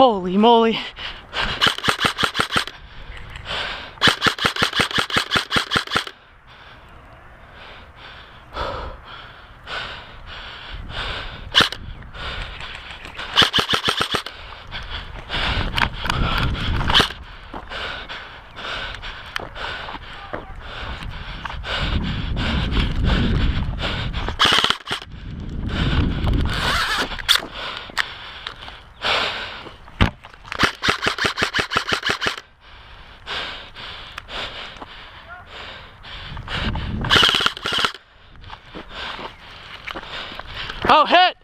Holy moly. Oh, hit!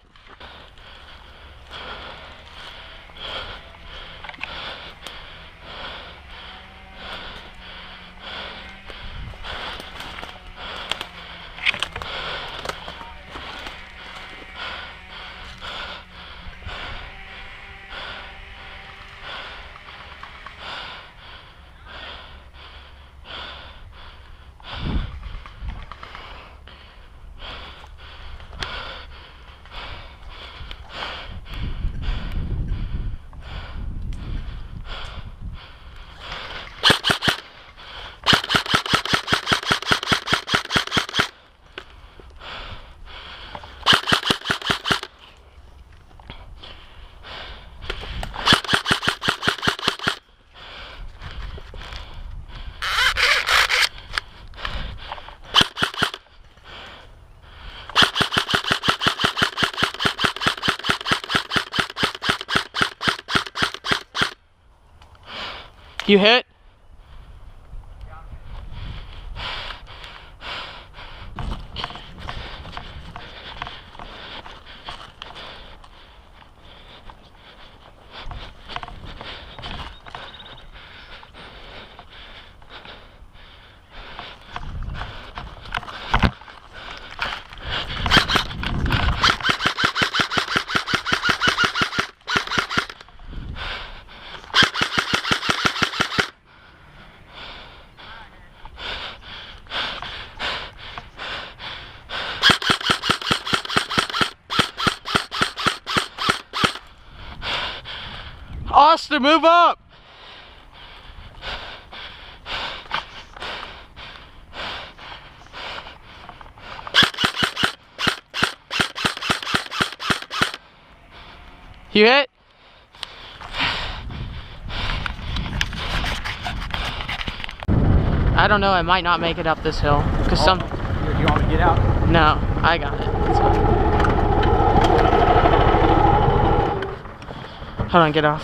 You hit? Austin, move up! You hit? I don't know, I might not make it up this hill. Cause some... You want me to get out? No, I got it. It's fine. Hold on, get off.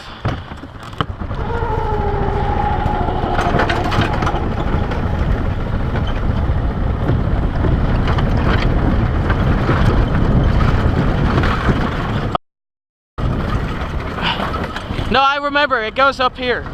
No, I remember, it goes up here.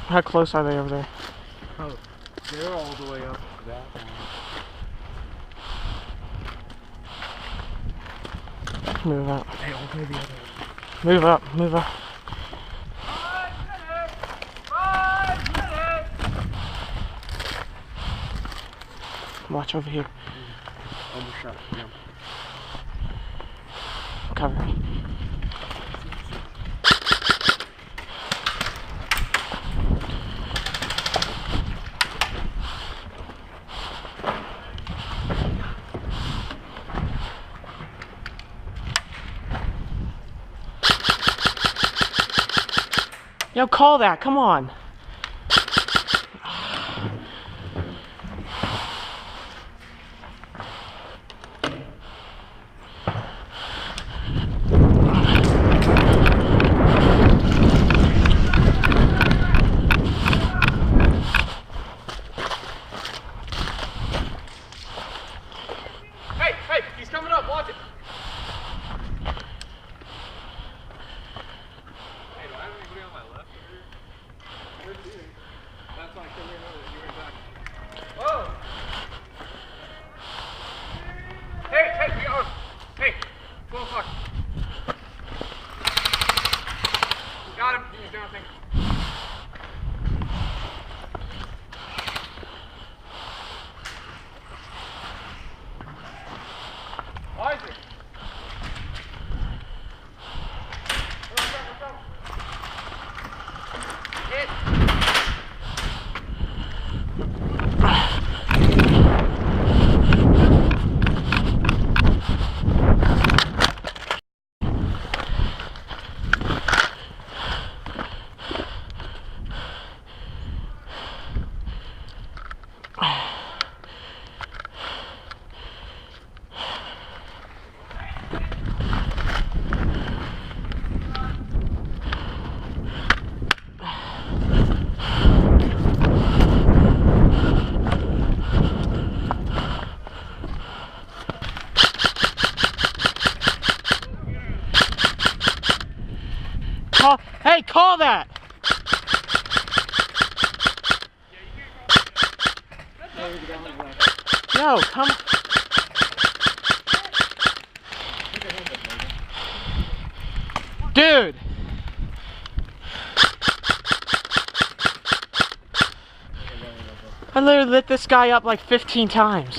How close are they over there? Oh, they're all the way up to that one. Move up. Hey, I'll go the other way. Move up, move up. 5 minutes! 5 minutes! Watch over here. Almost shot him. cover me. Yo, call that, come on. Hey, hey, he's coming up, watch it. Hey, do I have anybody on my left over here? Where's he? That's why I couldn't hear that you were back. Whoa! Hey, hey, we are. Hey, 12 o'clock. Got him. He's down, I think. Isaac. Hit. Hey, call that! Yo, come. Dude! I literally lit this guy up like 15 times.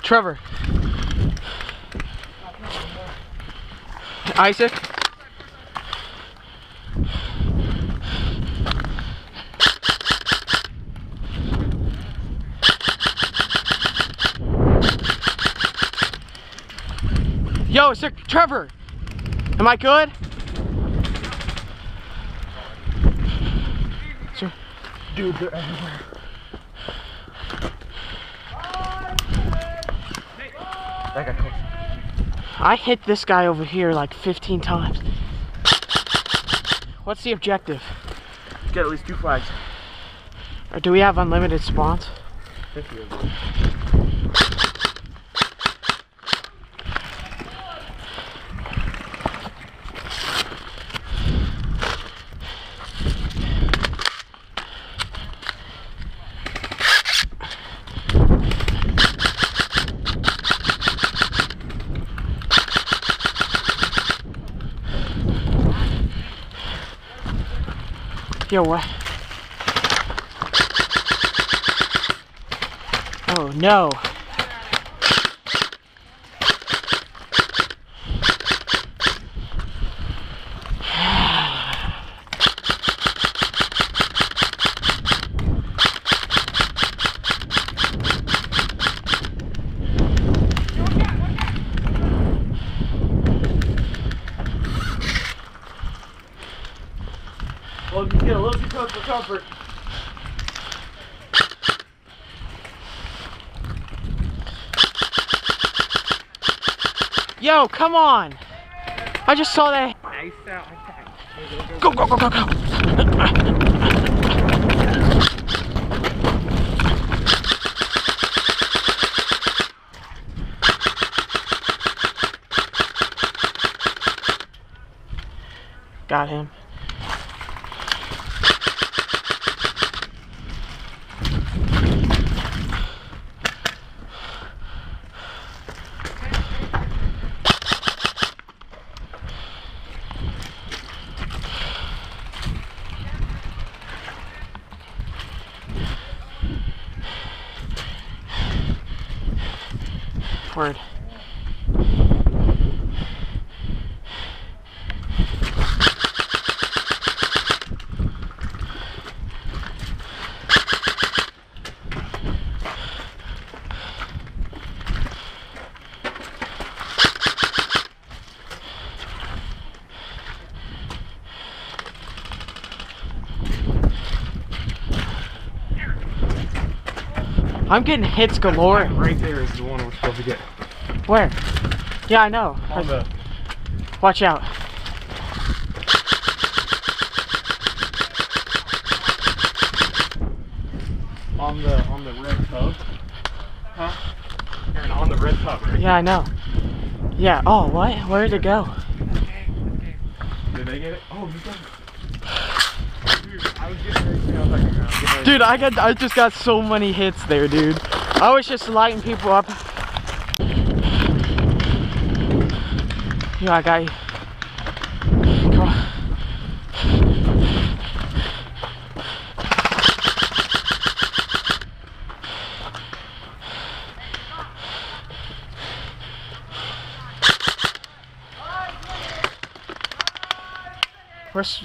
Trevor. Isaac. Yo, is there Trevor? Am I good? Sir. Dude, they're everywhere. That got close. I hit this guy over here like 15 times. What's the objective? Get at least 2 flags. Or do we have unlimited spawns? 50 of them. Yo, what? Oh no. Well, you get a little too close for comfort. Yo, come on! I just saw that. Nice out. Go, go, go, go, go! Got him. awkward. I'm getting hits galore. Right there is the one we're supposed to get. Where? Yeah, I know. On the Watch out. on the red tub. Huh? And on the red tub, right? Yeah, I know. Yeah. Oh, what? Where did it go? Did they get it? Oh, you got it. Dude, I was getting ready to say, I was like, I'm getting ready. Dude, I just got so many hits there, dude. I was just lighting people up. Yeah, I got you. Come on. Where's...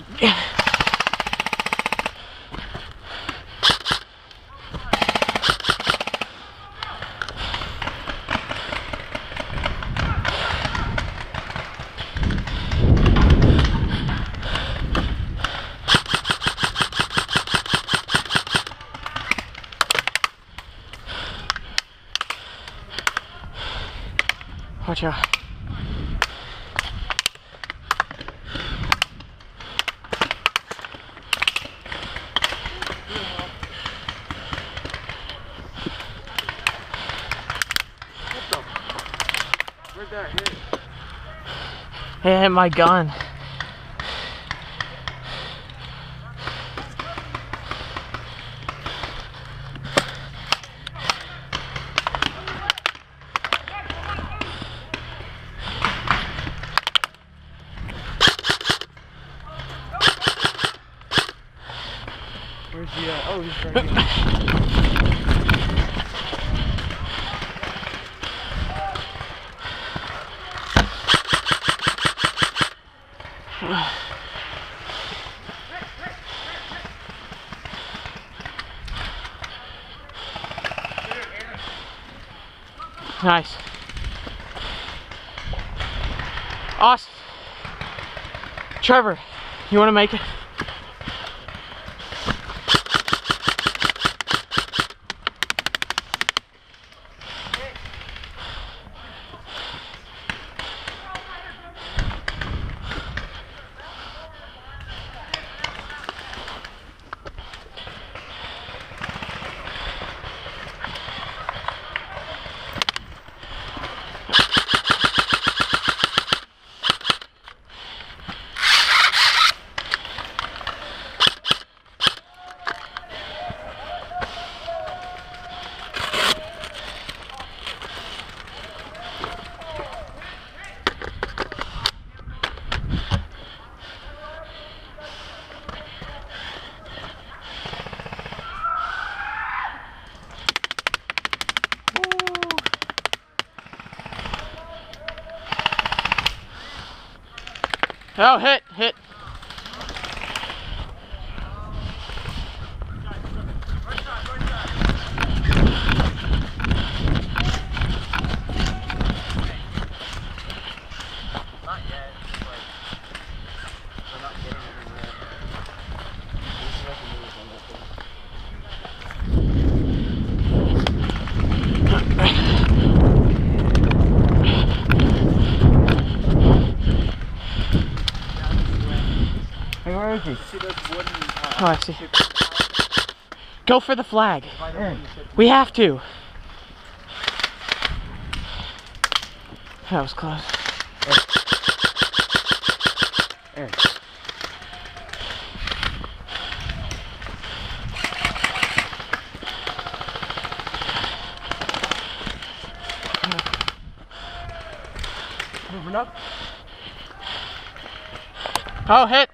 Watch out. Where'd that hit? It hit my gun. Where's he at? Oh, he's right here. Nice. Austin. Trevor, you want to make it? Oh, hit. Oh, I see. Go for the flag. We have to. That was close. Moving up. Oh, hit.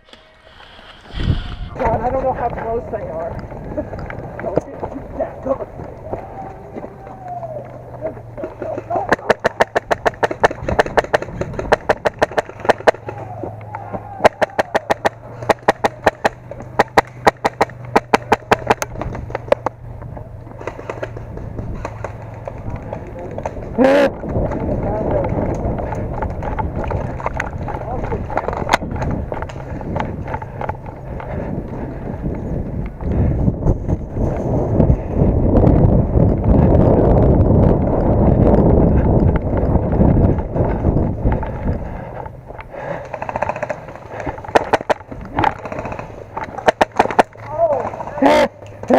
God, I don't know how close they are. Go. How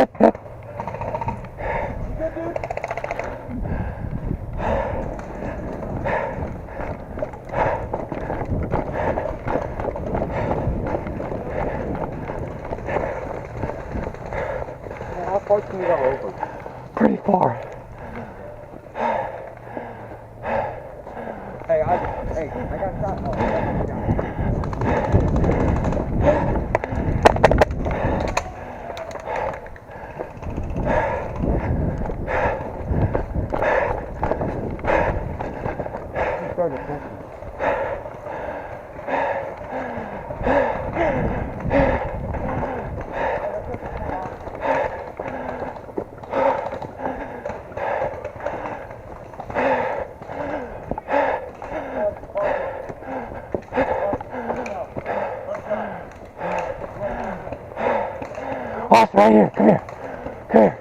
far can you go over? Pretty far. Hey, I got shot. Oh, I got shot. He started pushing. Austin, right here. Come here. Come here.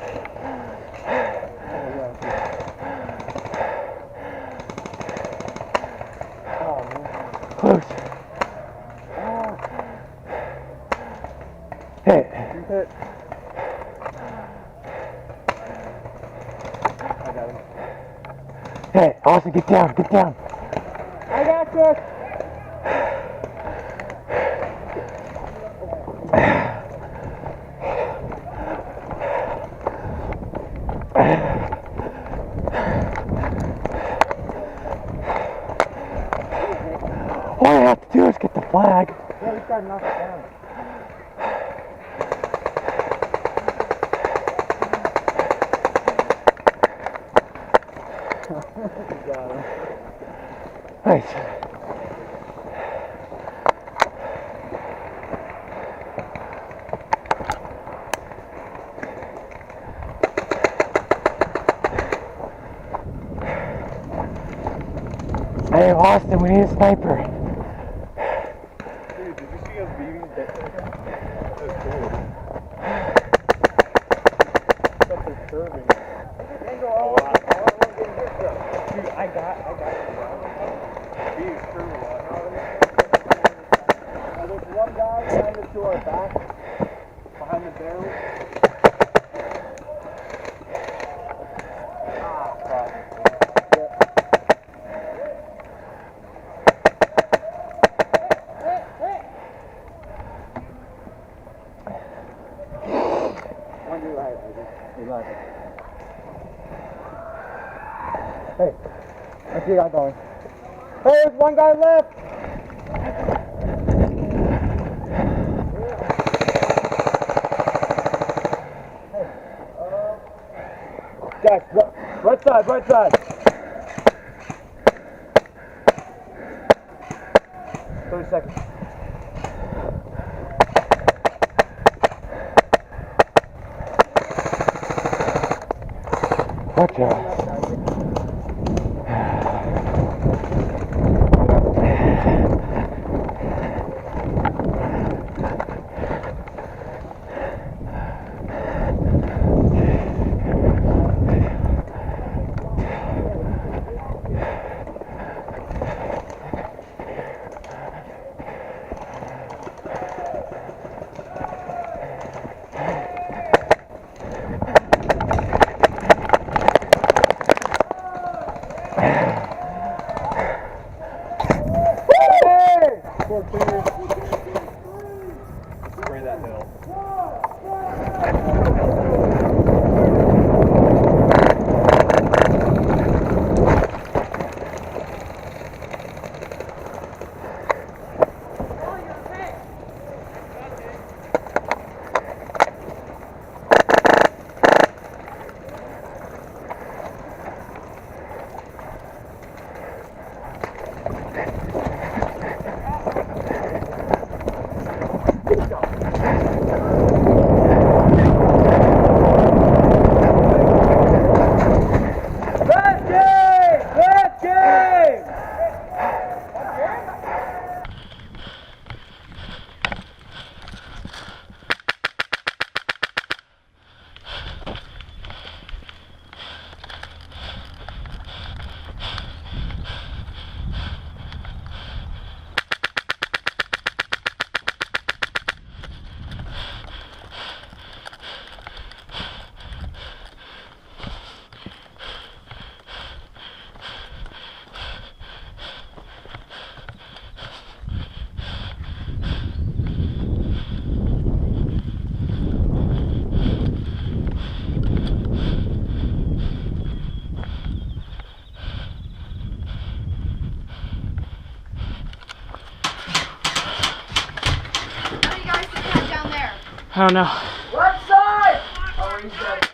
Close. Hit. Hit. I got him. Hit. Austin, get down. Get down. I got this. All I have to do is get the flag. Yeah, we started knocking it down. Got him. Nice. Hey, Austin, we need a sniper. Dude, did you see us beating that thing? That was cool. But they're serving. Dude, I got you. Being served a lot. There's one guy behind us to our back, behind the barrel. Ah, fuck. One your right, Isaac. Your left. Hey, I see a guy going. Hey, there's one guy left! Guys, right side, right side. 30 seconds. Watch out. Spray that hill. I don't know. Left side! Oh, he's dead.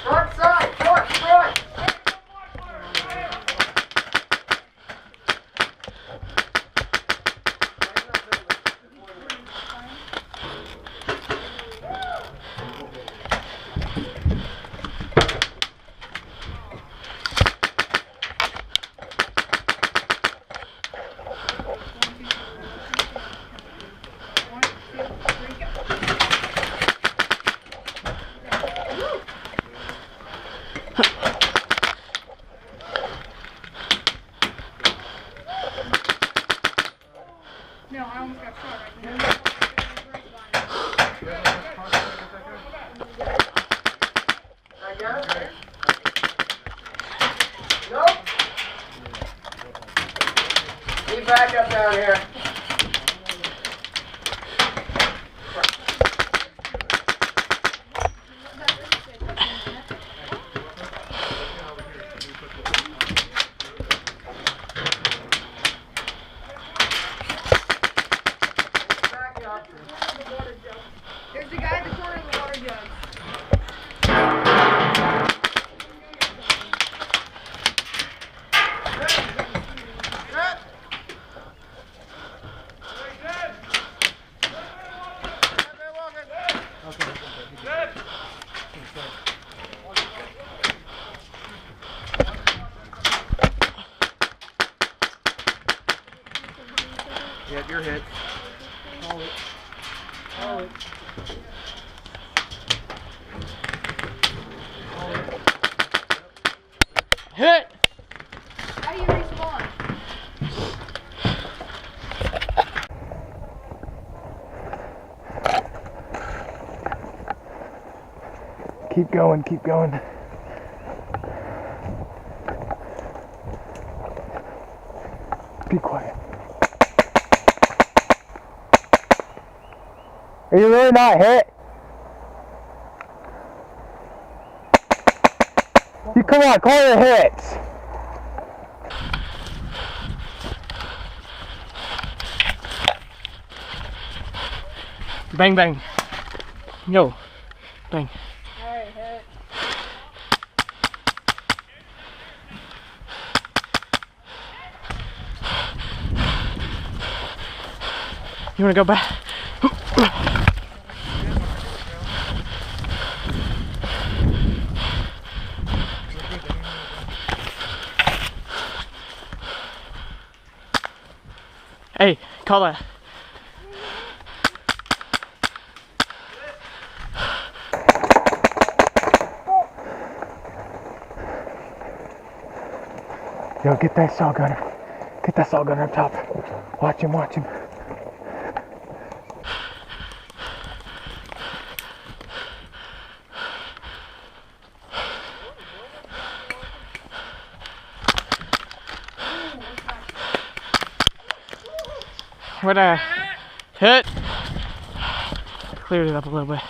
Front side! Front! Front! No, I almost got shot right there. I got it. Nope. Need backup down here. There's the guy in the corner of the water jug. Yep, you're hit. Call it. Call it. Hit! How do you respawn? Keep going, keep going. Be quiet. Are you really not hit? You come on, call your hits. Bang, bang. Yo. Bang. Alright, hit. You wanna go back? Hey, call that. Yo, get that saw gunner. Get that saw gunner up top. Watch him, watch him. What a hit. Cleared it up a little bit.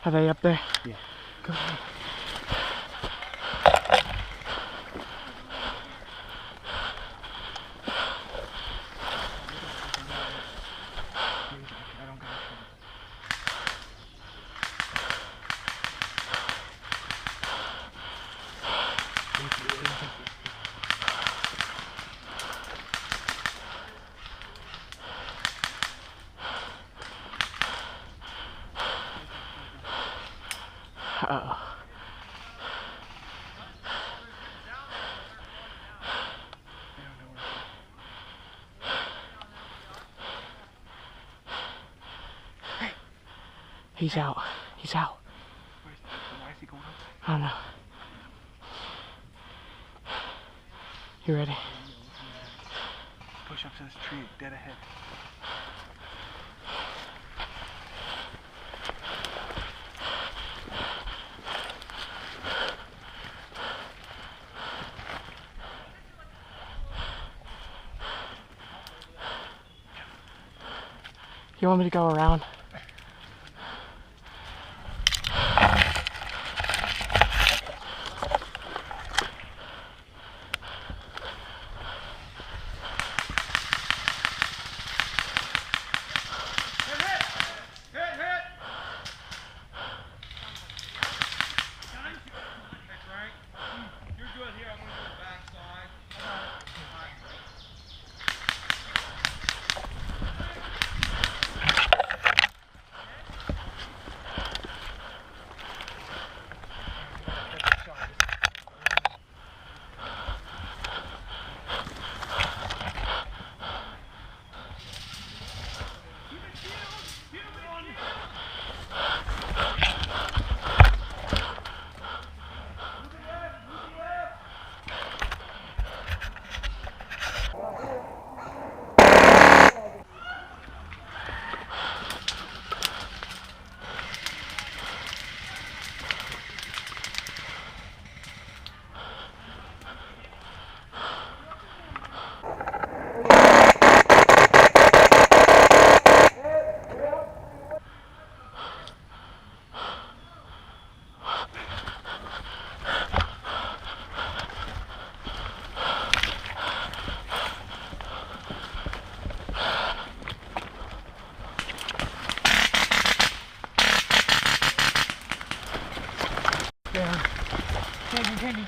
Are they up there? Yeah. Go ahead. Uh-oh. He's out. He's out. Why is he going up? I don't know. You ready? Push up to this tree, dead ahead. You want me to go around?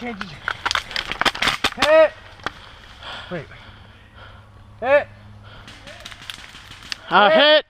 Changing. Hit! Wait. Hit! Hit!